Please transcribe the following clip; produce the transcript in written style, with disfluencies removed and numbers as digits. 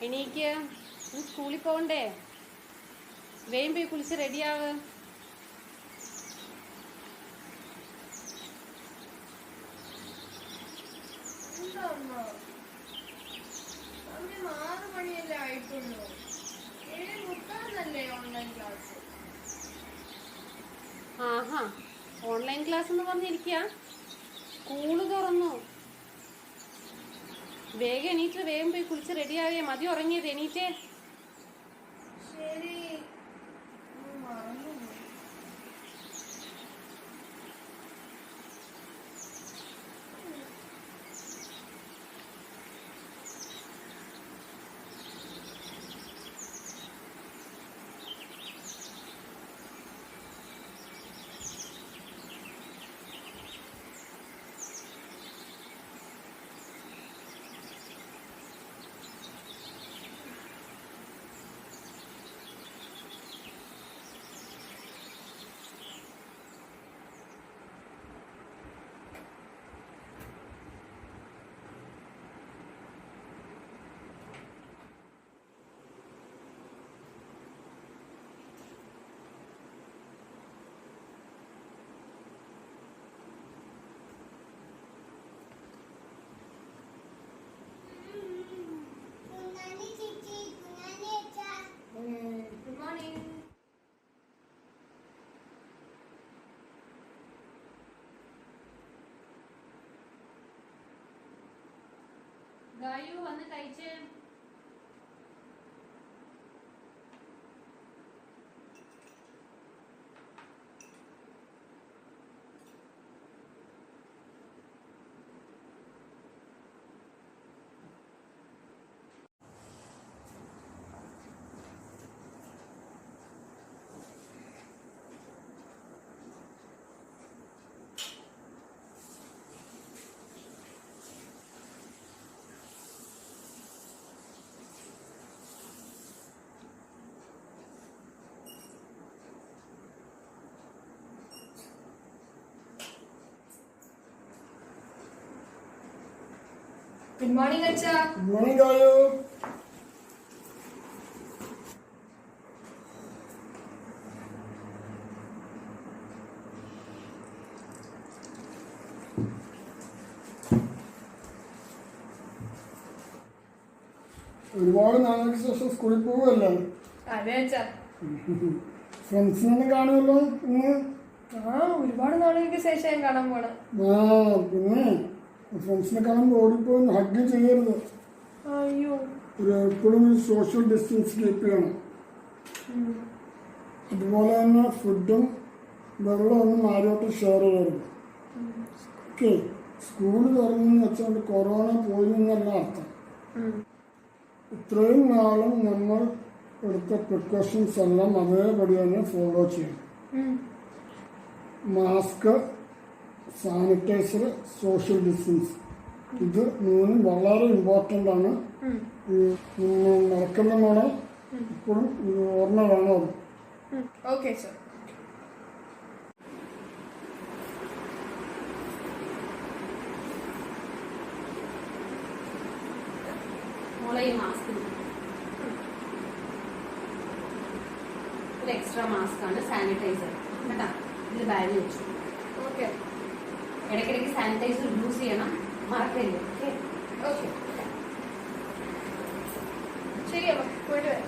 എണീക്ക്, സ്കൂളിൽ പോകണ്ടേ? വേഗം പോയി കുളിച്ച് റെഡിയാവ്. ആഹാ, ഓൺലൈൻ ക്ലാസ് എന്ന് പറഞ്ഞിരിക്കുക. സ്കൂള് തുറന്നു. വേഗം എണീറ്റ് വേഗം പോയി കുളിച്ച് റെഡിയാവേ. മതി ഉറങ്ങിയത്, എണീറ്റേ. ഗായു വന്ന് കഴിച്ചേ. Good morning, Acha. Good morning, Gayu. ഒരുപാട് നാളുകൾക്ക് ശേഷം സ്കൂളിൽ പോവുമല്ലേ? അതെ അച്ഛാ. ഫ്രണ്ട്സിനൊന്നും കാണുമല്ലോ ഇന്ന്? ഒരുപാട് നാളുകൾക്ക് ശേഷം ഞാൻ കാണാൻ പോണം. പിന്നെ ഫ്രണ്ട്സിനെ കാണുമ്പോൾ ഓടിപ്പോയി ഹഗ് ചെയ്യരുത്. അയ്യോ, എപ്പോഴും സോഷ്യൽ ഡിസ്റ്റൻസ് കീപ്പ് ചെയ്യണം. അതുപോലെ തന്നെ ഫുഡും വെള്ളമൊന്നും ആരോട്ടും ഷെയർ ചെയ്യരുത്. ഓക്കെ, സ്കൂൾ തുറന്നെന്ന് വെച്ചാൽ കൊറോണ പോയി എന്നല്ല അർത്ഥം. ഇത്രയും നാളും നമ്മൾ എടുത്ത പ്രിക്കോഷൻസ് എല്ലാം അതേപടി തന്നെ ഫോളോ ചെയ്യണം. മാസ്ക്, സാനിറ്റൈസർ, സോഷ്യൽ ഡിസ്റ്റൻസ്, ഇത് മൂന്നും വളരെ ഇമ്പോർട്ടൻ്റ് ആണ്. നടക്കുന്ന മോളെ ഇപ്പോഴും ഓർമ്മ വേണോ? Okay sir. മോളെ ഈ മാസ്ക് ഒരു എക്സ്ട്രാ മാസ്ക് ആണ്, സാനിറ്റൈസർ കേട്ടാ. ഇത് ബാഗിൽ വെച്ചു. ഓക്കെ. ഇടയ്ക്കിടയ്ക്ക് സാനിറ്റൈസർ യൂസ് ചെയ്യണം, മറക്കരുത്. ഓക്കെ ഓക്കെ, ശരി അമ്മ, പോയിട്ട് വരാം.